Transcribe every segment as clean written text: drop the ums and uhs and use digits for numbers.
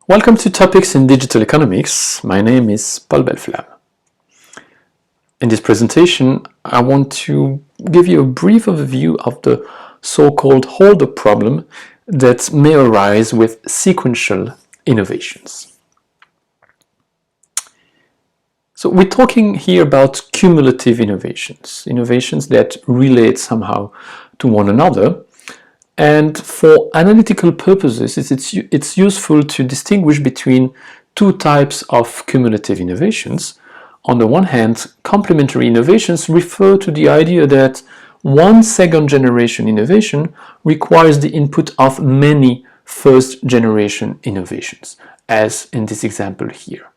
Welcome to Topics in Digital Economics. My name is Paul Belflamme. In this presentation, I want to give you a brief overview of the so-called hold-up problem that may arise with sequential innovations. So we're talking here about cumulative innovations, innovations that relate somehow to one another. And for analytical purposes, it's useful to distinguish between two types of cumulative innovations. On the one hand, complementary innovations refer to the idea that one second-generation innovation requires the input of many first-generation innovations, as in this example here.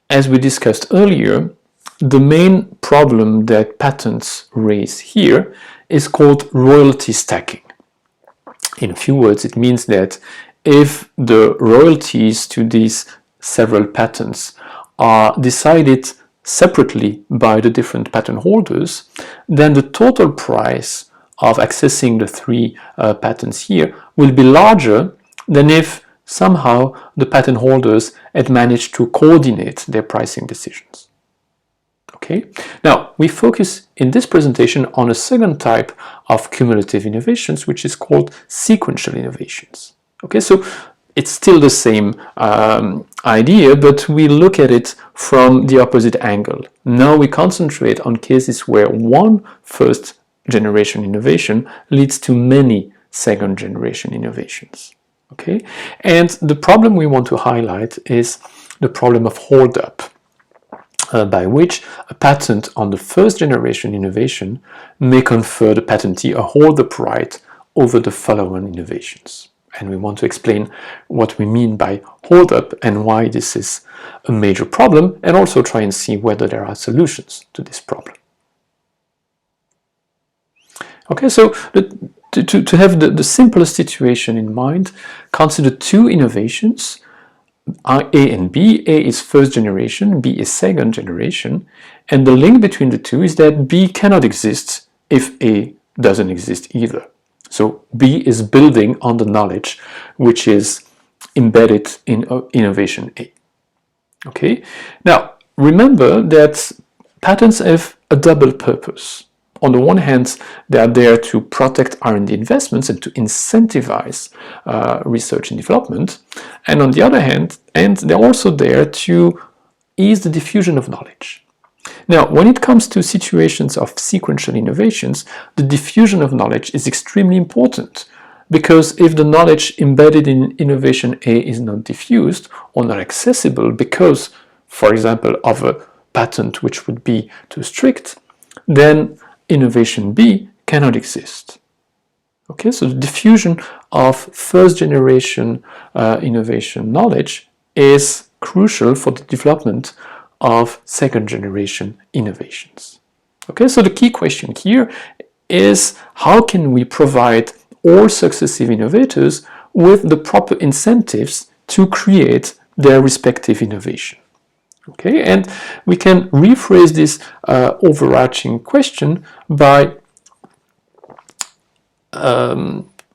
As we discussed earlier, the main problem that patents raise here is called royalty stacking. In a few words, it means that if the royalties to these several patents are decided separately by the different patent holders, then the total price of accessing the three patents here will be larger than if somehow the patent holders had managed to coordinate their pricing decisions. Okay. Now, we focus in this presentation on a second type of cumulative innovations, which is called sequential innovations. Okay, so it's still the same idea, but we look at it from the opposite angle. Now we concentrate on cases where one first-generation innovation leads to many second-generation innovations. Okay, and the problem we want to highlight is the problem of hold-up. By which a patent on the first generation innovation may confer the patentee a hold-up right over the following innovations. And we want to explain what we mean by hold-up and why this is a major problem, and also try and see whether there are solutions to this problem. Okay, so to have the simplest situation in mind, consider two innovations, A and B. A is first generation, B is second generation, and the link between the two is that B cannot exist if A doesn't exist either. So B is building on the knowledge which is embedded in innovation A. Okay, now remember that patents have a double purpose. On the one hand, they are there to protect R&D investments and to incentivize research and development. And on the other hand, they're also there to ease the diffusion of knowledge. Now, when it comes to situations of sequential innovations, the diffusion of knowledge is extremely important, because if the knowledge embedded in innovation A is not diffused or not accessible because, for example, of a patent which would be too strict, then innovation B cannot exist. Okay, so the diffusion of first generation innovation knowledge is crucial for the development of second generation innovations. Okay, so the key question here is how can we provide all successive innovators with the proper incentives to create their respective innovation? Okay, and we can rephrase this overarching question by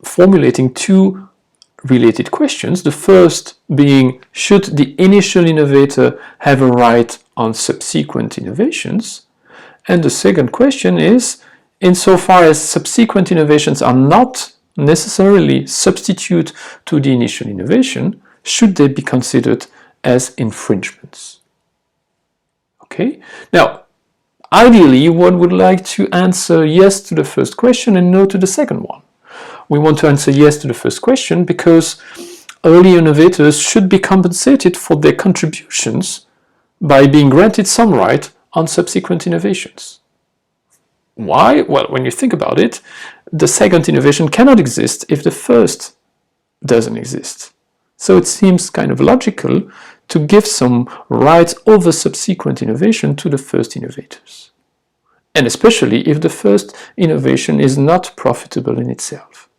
formulating two related questions. The first being, should the initial innovator have a right on subsequent innovations? And the second question is, insofar as subsequent innovations are not necessarily substitute to the initial innovation, should they be considered as infringements? Okay, now ideally one would like to answer yes to the first question and no to the second one. We want to answer yes to the first question because early innovators should be compensated for their contributions by being granted some right on subsequent innovations. Why? Well, when you think about it, the second innovation cannot exist if the first doesn't exist. So it seems kind of logical to give some rights over subsequent innovation to the first innovators. And especially if the first innovation is not profitable in itself.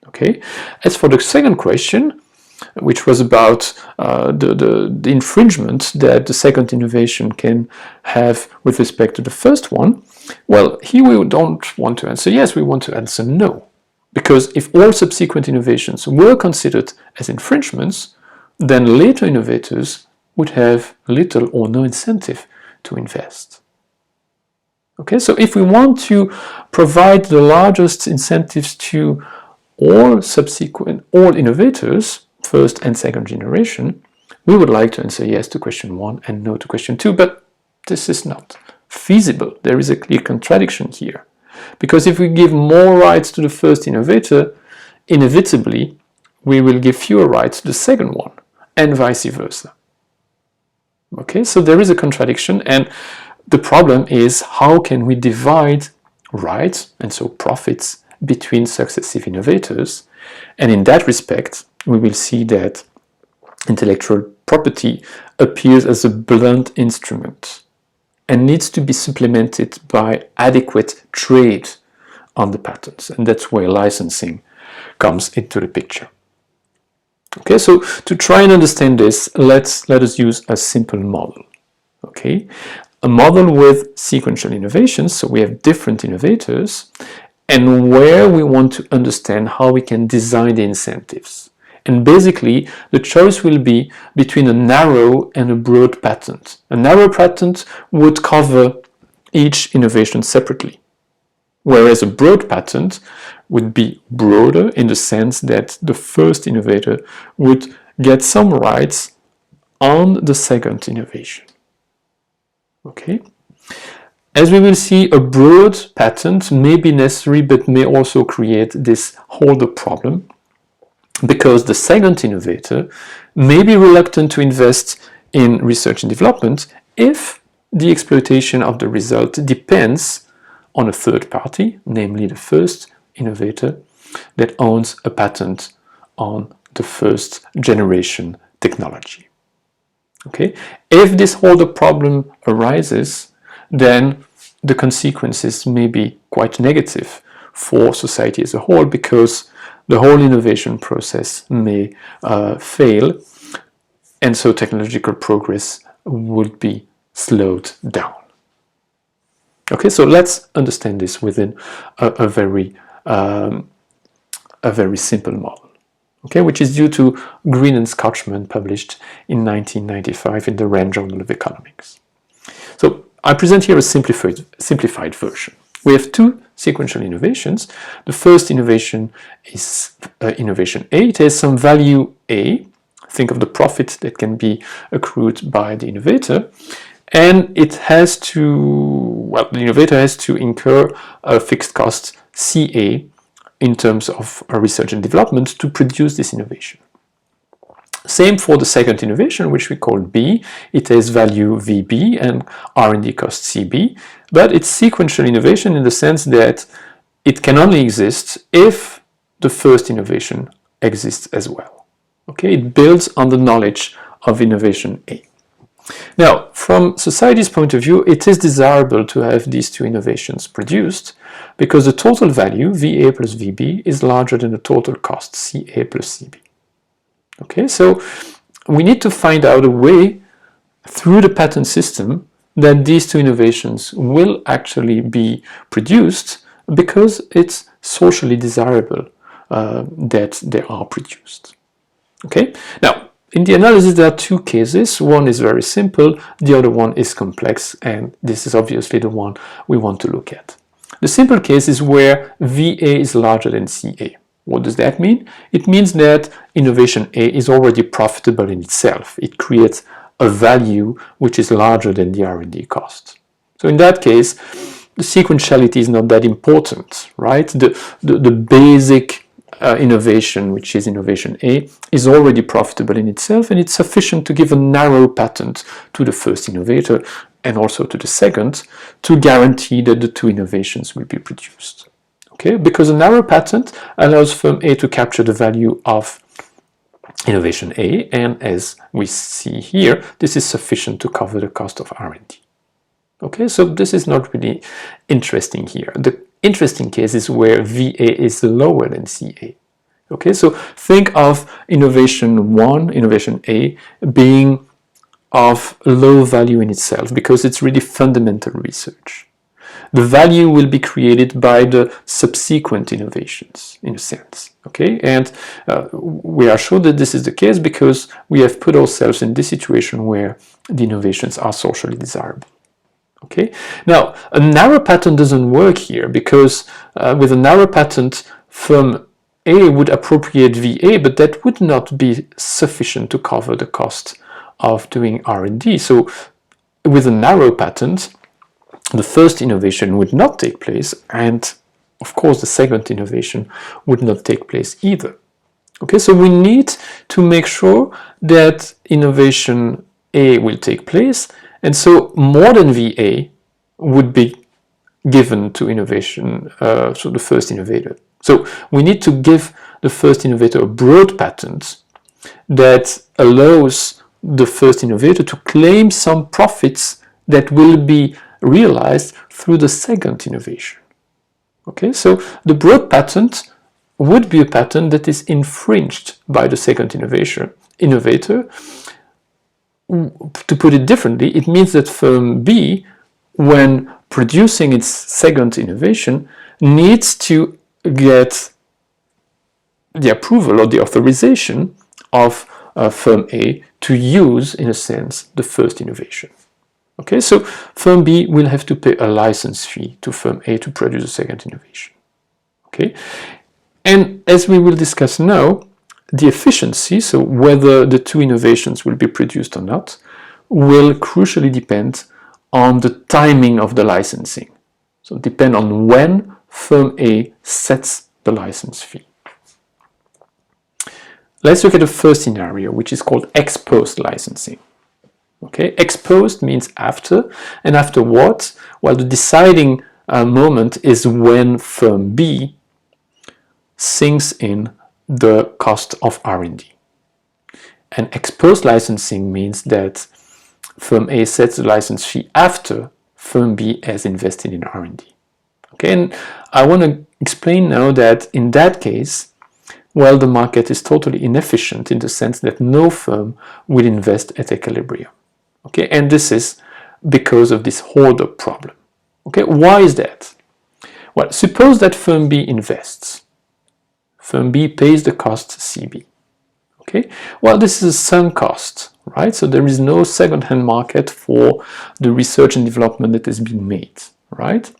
Okay. As for the second question, which was about the infringement that the second innovation can have with respect to the first one, well, here we don't want to answer yes, we want to answer no. Because if all subsequent innovations were considered as infringements, then later innovators would have little or no incentive to invest. Okay, so if we want to provide the largest incentives to all innovators, first and second generation, we would like to answer yes to question 1 and no to question 2, but this is not feasible. There is a clear contradiction here. Because if we give more rights to the first innovator, inevitably we will give fewer rights to the second one, and vice versa. Okay, so there is a contradiction, and the problem is how can we divide rights, and so profits, between successive innovators. And in that respect, we will see that intellectual property appears as a blunt instrument and needs to be supplemented by adequate trade on the patents. And that's where licensing comes into the picture. Okay, so to try and understand this, let us use a simple model. Okay, a model with sequential innovations, so we have different innovators, and where we want to understand how we can design the incentives. And basically, the choice will be between a narrow and a broad patent. A narrow patent would cover each innovation separately, whereas a broad patent would be broader in the sense that the first innovator would get some rights on the second innovation. Okay? As we will see, a broad patent may be necessary but may also create this holder problem, because the second innovator may be reluctant to invest in research and development if the exploitation of the result depends on a third party, namely the first innovator that owns a patent on the first generation technology. Okay? If this holder problem arises, then the consequences may be quite negative for society as a whole, because the whole innovation process may fail, and so technological progress would be slowed down. Okay, so let's understand this within a very simple model. Okay, which is due to Green and Scotchman, published in 1995 in the Rand Journal of Economics. So I present here a simplified version. We have two sequential innovations. The first innovation is innovation A. It has some value A. Think of the profit that can be accrued by the innovator. And it has to, well, the innovator has to incur a fixed cost CA in terms of research and development to produce this innovation. Same for the second innovation, which we call B. It has value VB and R&D cost CB, but it's sequential innovation in the sense that it can only exist if the first innovation exists as well. Okay, it builds on the knowledge of innovation A. Now, from society's point of view, it is desirable to have these two innovations produced because the total value, VA plus VB, is larger than the total cost, CA plus CB. Okay, so we need to find out a way through the patent system that these two innovations will actually be produced because it's socially desirable that they are produced. Okay, now in the analysis there are two cases. One is very simple, the other one is complex, and this is obviously the one we want to look at. The simple case is where VA is larger than CA. What does that mean? It means that innovation A is already profitable in itself. It creates a value which is larger than the R&D cost. So in that case, the sequentiality is not that important, right? The basic innovation, which is innovation A, is already profitable in itself, and it's sufficient to give a narrow patent to the first innovator and also to the second to guarantee that the two innovations will be produced. Okay? Because a narrow patent allows firm A to capture the value of innovation A, and as we see here, this is sufficient to cover the cost of R&D. Okay, so this is not really interesting here. The interesting case is where VA is lower than CA. Okay, so think of innovation 1, innovation A, being of low value in itself because it's really fundamental research. the value will be created by the subsequent innovations, in a sense. Okay, and we are sure that this is the case because we have put ourselves in this situation where the innovations are socially desirable. Okay, now a narrow patent doesn't work here because with a narrow patent, firm A would appropriate VA, but that would not be sufficient to cover the cost of doing R&D. So with a narrow patent, the first innovation would not take place, and of course the second innovation would not take place either. Okay, so we need to make sure that innovation A will take place, and so more than VA would be given to innovation, so the first innovator. So we need to give the first innovator a broad patent that allows the first innovator to claim some profits that will be realized through the second innovation. Okay, so the broad patent would be a patent that is infringed by the second innovator. To put it differently, it means that firm B, when producing its second innovation, needs to get the approval or the authorization of firm A to use, in a sense, the first innovation. Okay, so firm B will have to pay a license fee to firm A to produce a second innovation. Okay, and as we will discuss now, the efficiency, so whether the two innovations will be produced or not, will crucially depend on the timing of the licensing. So depend on when firm A sets the license fee. Let's look at the first scenario, which is called ex post licensing. Okay, ex post means after, and after what? Well, the deciding moment is when firm B sinks in the cost of R&D. And ex post licensing means that firm A sets the license fee after firm B has invested in R&D. Okay, and I want to explain now that in that case, well, the market is totally inefficient in the sense that no firm will invest at equilibrium. Okay, and this is because of this hoarder problem. Okay, why is that? Well, suppose that firm B invests. Firm B pays the cost CB. Okay, well, this is a sunk cost, right? So there is no second-hand market for the research and development that has been made, right?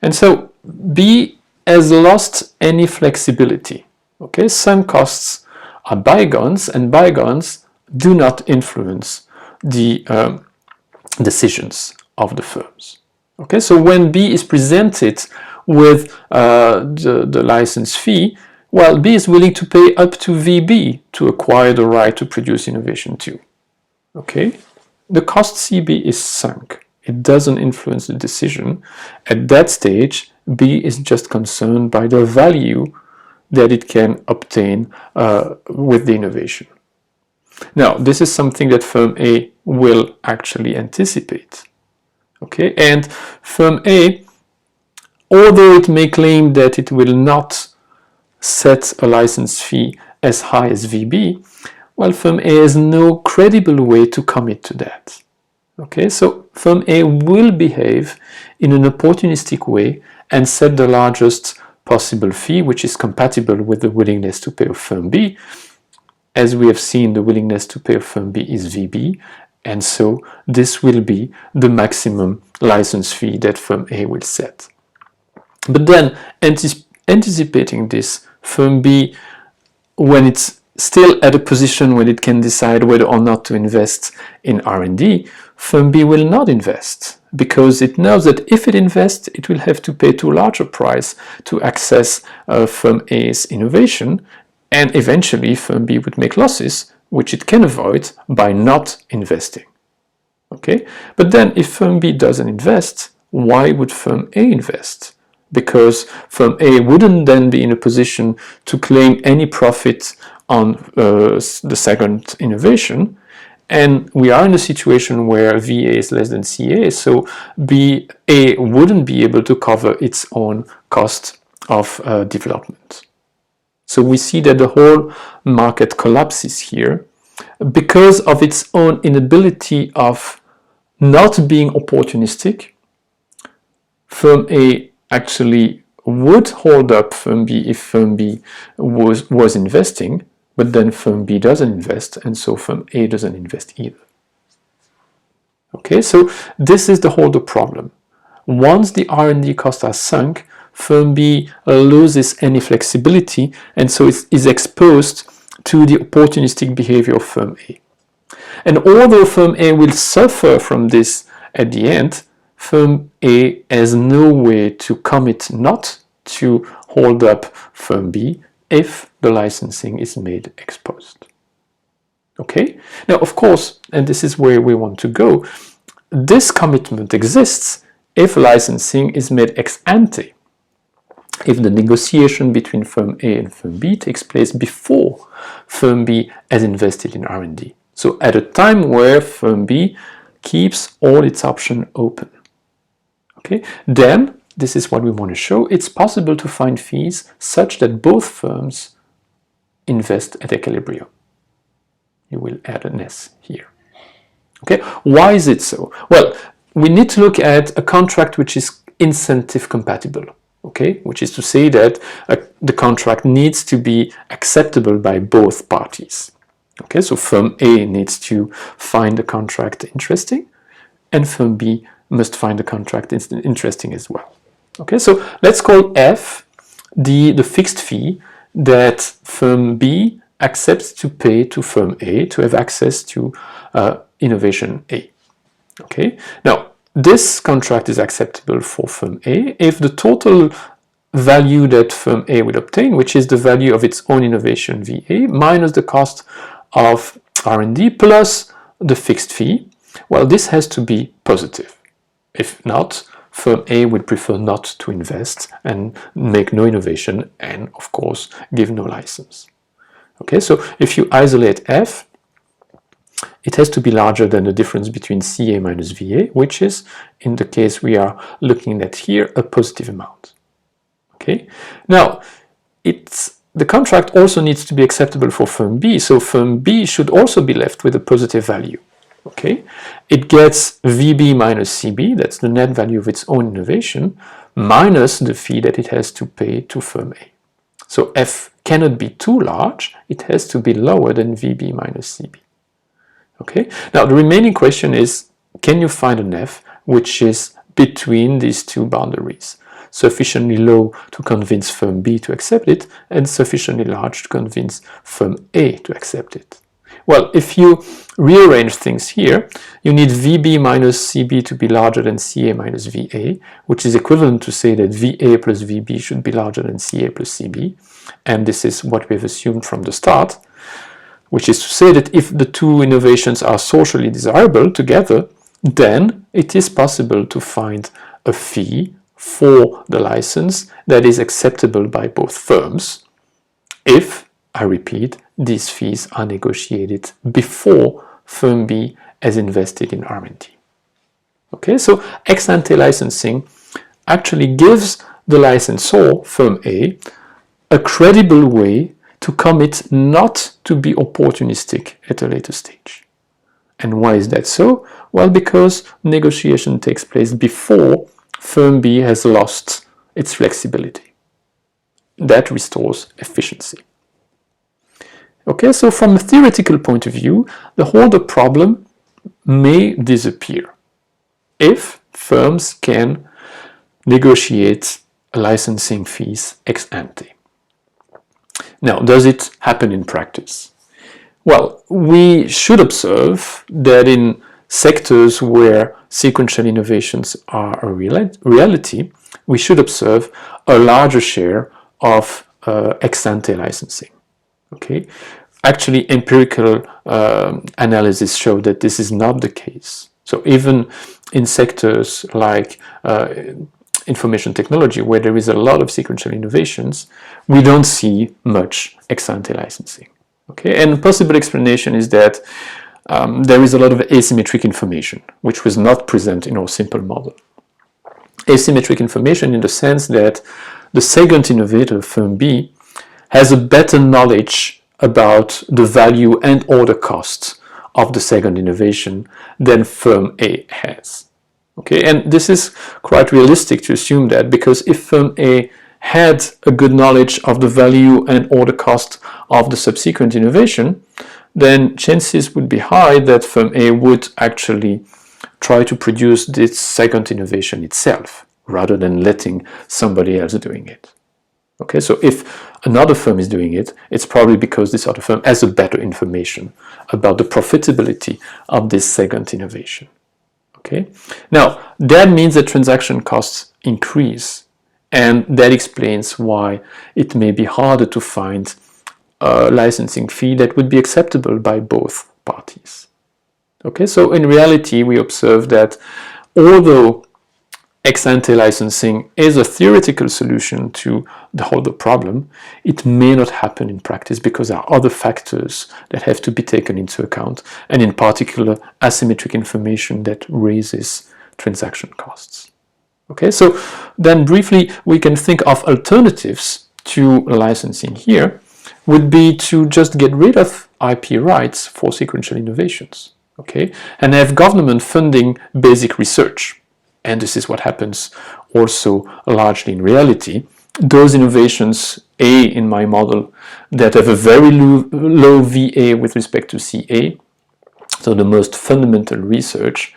And so B has lost any flexibility. Okay, sunk costs are bygones, and bygones do not influence the decisions of the firms. Okay, so when B is presented with the license fee, well, B is willing to pay up to VB to acquire the right to produce innovation 2. Okay, the cost CB is sunk. It doesn't influence the decision. At that stage, B is just concerned by the value that it can obtain with the innovation. Now, this is something that firm A will actually anticipate. Okay, and firm A, although it may claim that it will not set a license fee as high as VB, well, firm A has no credible way to commit to that. Okay, so firm A will behave in an opportunistic way and set the largest possible fee, which is compatible with the willingness to pay of firm B. As we have seen, the willingness to pay of firm B is VB, and so this will be the maximum license fee that firm A will set. But then, anticipating this, firm B, when it's still at a position when it can decide whether or not to invest in R&D, firm B will not invest, because it knows that if it invests, it will have to pay too large a price to access firm A's innovation, and eventually firm B would make losses, which it can avoid by not investing. Okay, but then if firm B doesn't invest, why would firm A invest? Because firm A wouldn't then be in a position to claim any profit on the second innovation, and we are in a situation where VA is less than CA, so BA wouldn't be able to cover its own cost of development. So we see that the whole market collapses here because of its own inability of not being opportunistic. firm A actually would hold up firm B if firm B was investing, but then firm B doesn't invest, and so firm A doesn't invest either. Okay, so this is the holder problem. Once the R&D costs are sunk, firm B loses any flexibility, and so it is exposed to the opportunistic behavior of firm A. And although firm A will suffer from this at the end, firm A has no way to commit not to hold up firm B if the licensing is made exposed. Okay? Now, of course, and this is where we want to go, this commitment exists if licensing is made ex ante, if the negotiation between firm A and firm B takes place before firm B has invested in R&D. So at a time where firm B keeps all its options open. Okay, then this is what we want to show. It's possible to find fees such that both firms invest at equilibrium. You will add an S here. Okay, why is it so? Well, we need to look at a contract which is incentive compatible. Okay, which is to say that the contract needs to be acceptable by both parties. Okay, so firm A needs to find the contract interesting, and firm B must find the contract interesting as well. Okay, so let's call F the fixed fee that firm B accepts to pay to firm A to have access to innovation A. Okay, now this contract is acceptable for firm A if the total value that firm A will obtain, which is the value of its own innovation VA minus the cost of R&D plus the fixed fee, well, this has to be positive. If not, firm A would prefer not to invest and make no innovation and, of course, give no license. Okay, so if you isolate F, it has to be larger than the difference between CA minus VA, which is, in the case we are looking at here, a positive amount. Okay, now the contract also needs to be acceptable for firm B, so firm B should also be left with a positive value. Okay, it gets VB minus CB, that's the net value of its own innovation, minus the fee that it has to pay to firm A. So F cannot be too large, it has to be lower than VB minus CB. Okay, now the remaining question is, can you find an F which is between these two boundaries, sufficiently low to convince firm B to accept it and sufficiently large to convince firm A to accept it? Well, if you rearrange things here, you need VB minus CB to be larger than CA minus VA, which is equivalent to say that VA plus VB should be larger than CA plus CB, and this is what we've assumed from the start, which is to say that if the two innovations are socially desirable together, then it is possible to find a fee for the license that is acceptable by both firms if, I repeat, these fees are negotiated before firm B has invested in R&D. Okay, so ex ante licensing actually gives the licensor, firm A, a credible way to commit not to be opportunistic at a later stage. And why is that so? Well, because negotiation takes place before firm B has lost its flexibility. That restores efficiency. Okay, so from a theoretical point of view, the holder problem may disappear if firms can negotiate licensing fees ex ante. Now, does it happen in practice? Well, we should observe that in sectors where sequential innovations are a reality, we should observe a larger share of ex ante licensing. Okay, actually, empirical analysis show that this is not the case. So even in sectors like information technology, where there is a lot of sequential innovations, we don't see much ex ante licensing. Okay, and a possible explanation is that there is a lot of asymmetric information, which was not present in our simple model. Asymmetric information in the sense that the second innovator, firm B, has a better knowledge about the value and or the cost of the second innovation than firm A has. Okay, and this is quite realistic to assume that, because if firm A had a good knowledge of the value and or the cost of the subsequent innovation, then chances would be high that firm A would actually try to produce this second innovation itself, rather than letting somebody else doing it. Okay, so if another firm is doing it, it's probably because this other firm has a better information about the profitability of this second innovation. Okay, now that means that transaction costs increase, and that explains why it may be harder to find a licensing fee that would be acceptable by both parties. Okay, so in reality, we observe that although ex-ante licensing is a theoretical solution to the whole problem, it may not happen in practice because there are other factors that have to be taken into account, and in particular asymmetric information that raises transaction costs. Okay, so then briefly we can think of alternatives to licensing here would be to just get rid of IP rights for sequential innovations, okay, and have government funding basic research. And this is what happens also largely in reality. Those innovations, A, in my model, that have a very low VA with respect to CA, so the most fundamental research,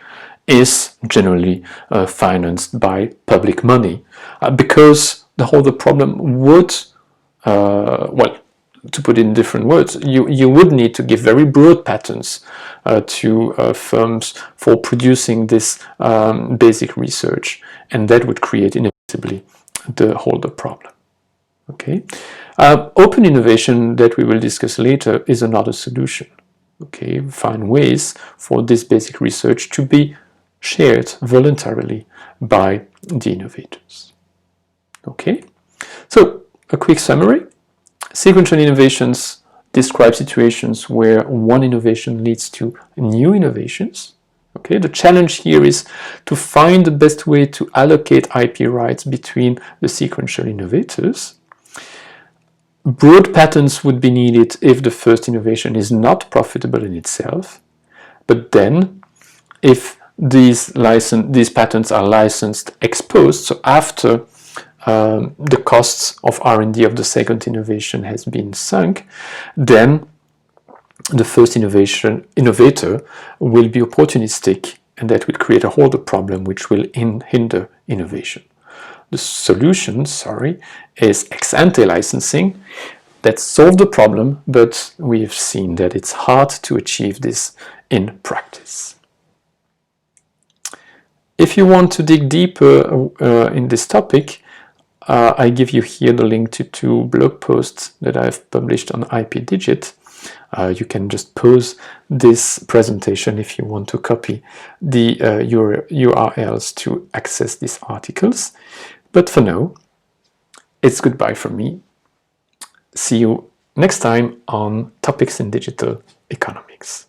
is generally financed by public money, because the whole problem would, well, to put it in different words, you would need to give very broad patents to firms for producing this basic research, and that would create inevitably the whole problem. Okay, open innovation that we will discuss later is another solution. Okay, find ways for this basic research to be shared voluntarily by the innovators. Okay, so a quick summary. Sequential innovations describe situations where one innovation leads to new innovations. Okay, the challenge here is to find the best way to allocate IP rights between the sequential innovators. Broad patents would be needed if the first innovation is not profitable in itself, but then if these patents are licensed ex post, so after the costs of R&D of the second innovation has been sunk, then the first innovator will be opportunistic, and that will create a whole problem which will hinder innovation. The solution, is ex-ante licensing that solves the problem, but we have seen that it's hard to achieve this in practice. If you want to dig deeper in this topic, I give you here the link to two blog posts that I've published on IPDigit. You can just pause this presentation if you want to copy the URLs to access these articles. But for now, it's goodbye from me. See you next time on Topics in Digital Economics.